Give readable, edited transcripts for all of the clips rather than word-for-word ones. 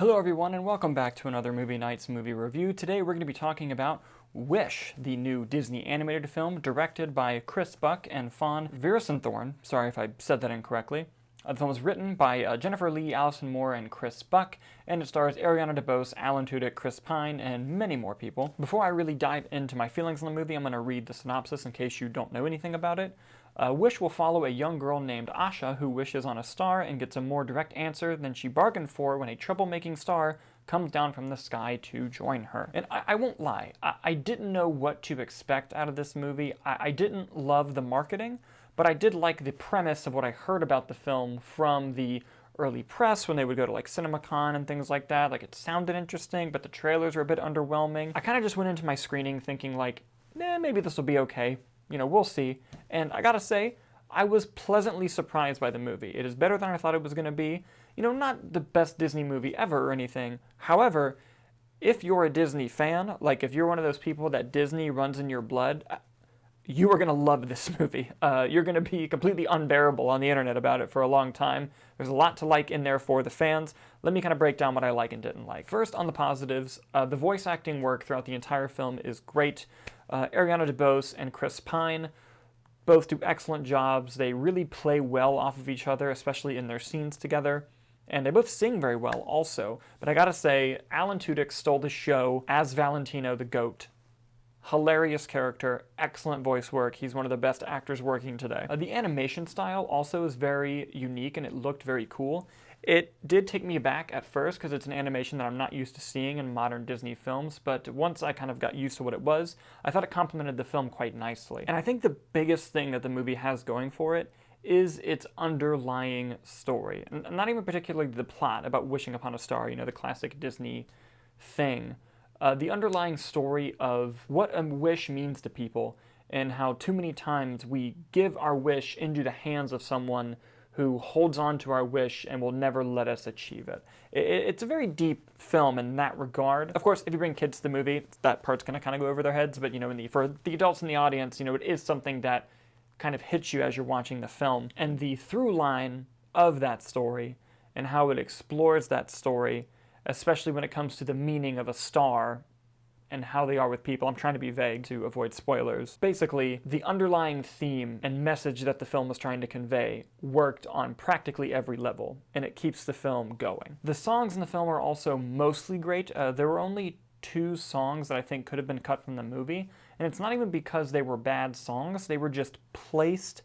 Hello everyone and welcome back to another Movie Nights movie review. Today we're going to be talking about Wish, the new Disney animated film directed by Chris Buck and Fawn. Veerasunthorn, sorry if I said that incorrectly. The film was written by Jennifer Lee, Allison Moore, and Chris Buck, and it stars Ariana DeBose, Alan Tudyk, Chris Pine, and many more people. Before I really dive into my feelings on the movie, I'm going to read the synopsis in case you don't know anything about it. Wish will follow a young girl named Asha who wishes on a star and gets a more direct answer than she bargained for when a troublemaking star comes down from the sky to join her. And I won't lie, I didn't know what to expect out of this movie. I didn't love the marketing, but I did like the premise of what I heard about the film from the early press when they would go to like CinemaCon and things like that. Like, it sounded interesting, but the trailers were a bit underwhelming. I kind of just went into my screening thinking like, maybe this will be okay. You know, we'll see. And I gotta say, I was pleasantly surprised by the movie. It is better than I thought it was going to be. You know, not the best Disney movie ever or anything. However, if you're a Disney fan, like if you're one of those people that Disney runs in your blood, you are going to love this movie. You're going to be completely unbearable on the internet about it for a long time. There's a lot to like in there for the fans. Let me kind of break down what I like and didn't like. First, on the positives, the voice acting work throughout the entire film is great. Ariana DeBose and Chris Pine both do excellent jobs. They really play well off of each other, especially in their scenes together. And they both sing very well also. But I gotta say, Alan Tudyk stole the show as Valentino the Goat. Hilarious character, excellent voice work. He's one of the best actors working today. The animation style also is very unique and it looked very cool. It did take me aback at first because it's an animation that I'm not used to seeing in modern Disney films, but once I kind of got used to what it was, I thought it complemented the film quite nicely. And I think the biggest thing that the movie has going for it is its underlying story. And not even particularly the plot about wishing upon a star, you know, the classic Disney thing. The underlying story of what a wish means to people and how too many times we give our wish into the hands of someone who holds on to our wish and will never let us achieve it. It's a very deep film in that regard. Of course, if you bring kids to the movie, that part's going to kind of go over their heads, but you know, for the adults in the audience, you know, it is something that kind of hits you as you're watching the film. And the through line of that story and how it explores that story, especially when it comes to the meaning of a star and how they are with people. I'm trying to be vague to avoid spoilers. Basically, the underlying theme and message that the film was trying to convey worked on practically every level, and it keeps the film going. The songs in the film are also mostly great. There were only 2 songs that I think could have been cut from the movie, and it's not even because they were bad songs, they were just placed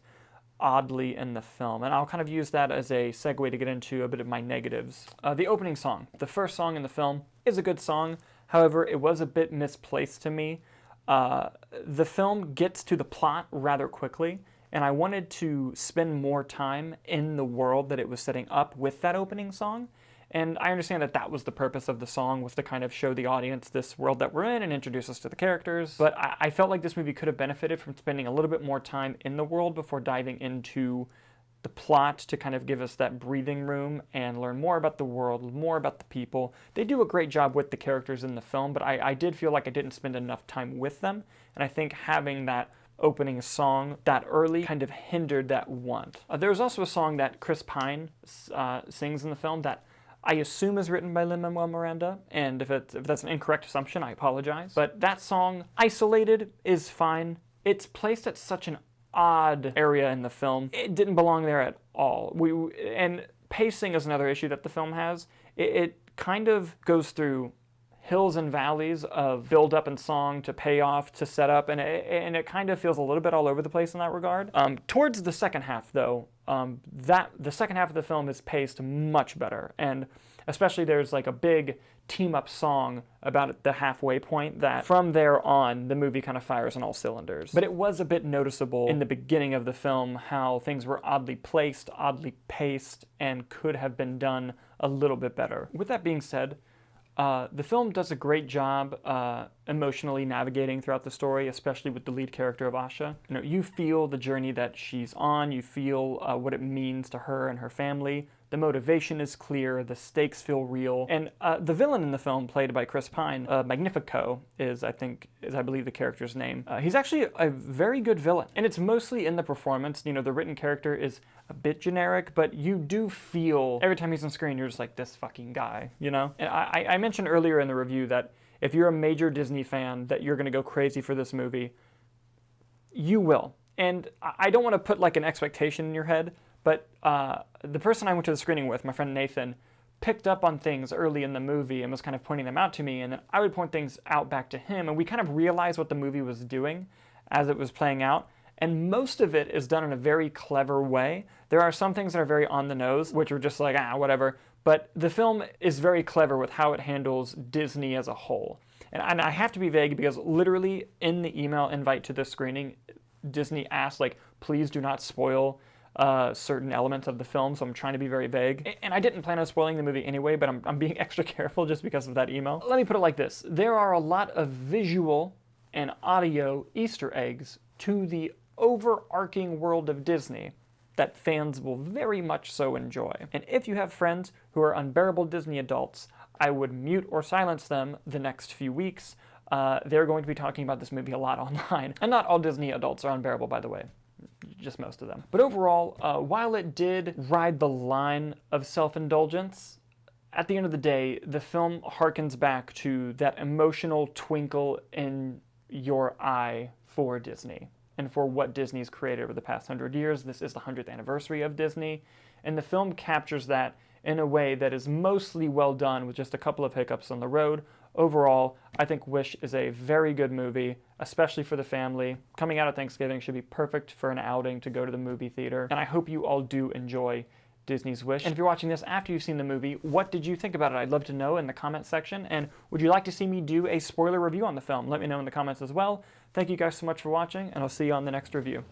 oddly in the film. And I'll kind of use that as a segue to get into a bit of my negatives. The opening song. The first song in the film is a good song. However, it was a bit misplaced to me. The film gets to the plot rather quickly, and I wanted to spend more time in the world that it was setting up with that opening song. And I understand that that was the purpose of the song, was to kind of show the audience this world that we're in and introduce us to the characters. But I felt like this movie could have benefited from spending a little bit more time in the world before diving into the plot to kind of give us that breathing room and learn more about the world, more about the people. They do a great job with the characters in the film, but I did feel like I didn't spend enough time with them. And I think having that opening song that early kind of hindered that want. There's also a song that Chris Pine sings in the film that I assume is written by Lin-Manuel Miranda, and if that's an incorrect assumption, I apologize. But that song, isolated, is fine. It's placed at such an odd area in the film. It didn't belong there at all. And pacing is another issue that the film has. It kind of goes through hills and valleys of build up and song to payoff to set up, and it kind of feels a little bit all over the place in that regard. Towards the second half, though, the second half of the film is paced much better, and especially there's like a big team-up song about the halfway point that from there on the movie kind of fires on all cylinders. But it was a bit noticeable in the beginning of the film how things were oddly placed, oddly paced, and could have been done a little bit better. With that being said, the film does a great job emotionally navigating throughout the story, especially with the lead character of Asha. You know, you feel the journey that she's on, you feel what it means to her and her family, The motivation is clear, the stakes feel real, and the villain in the film, played by Chris Pine, Magnifico is I believe the character's name. He's actually a very good villain, and it's mostly in the performance. You know, the written character is a bit generic, but you do feel every time he's on screen, you're just like, this fucking guy, you know? And I mentioned earlier in the review that if you're a major Disney fan, that you're gonna go crazy for this movie. You will. And I don't want to put like an expectation in your head, but the person I went to the screening with, my friend Nathan, picked up on things early in the movie and was kind of pointing them out to me, and then I would point things out back to him, and we kind of realized what the movie was doing as it was playing out, and most of it is done in a very clever way. There are some things that are very on the nose, which are just like, whatever, but the film is very clever with how it handles Disney as a whole. And I have to be vague because literally in the email invite to this screening, Disney asked, like, please do not spoil certain elements of the film, so I'm trying to be very vague. And I didn't plan on spoiling the movie anyway, but I'm being extra careful just because of that email. Let me put it like this. There are a lot of visual and audio Easter eggs to the overarching world of Disney that fans will very much so enjoy. And if you have friends who are unbearable Disney adults, I would mute or silence them the next few weeks. They're going to be talking about this movie a lot online. And not all Disney adults are unbearable, by the way. Just most of them. But overall, while it did ride the line of self-indulgence, at the end of the day, the film harkens back to that emotional twinkle in your eye for Disney and for what Disney's created over the past 100 years. This is the 100th anniversary of Disney, and the film captures that in a way that is mostly well done with just a couple of hiccups on the road. Overall, I think Wish is a very good movie, especially for the family. Coming out of Thanksgiving should be perfect for an outing to go to the movie theater, and I hope you all do enjoy Disney's Wish. And if you're watching this after you've seen the movie, what did you think about it? I'd love to know in the comments section, and would you like to see me do a spoiler review on the film? Let me know in the comments as well. Thank you guys so much for watching, and I'll see you on the next review.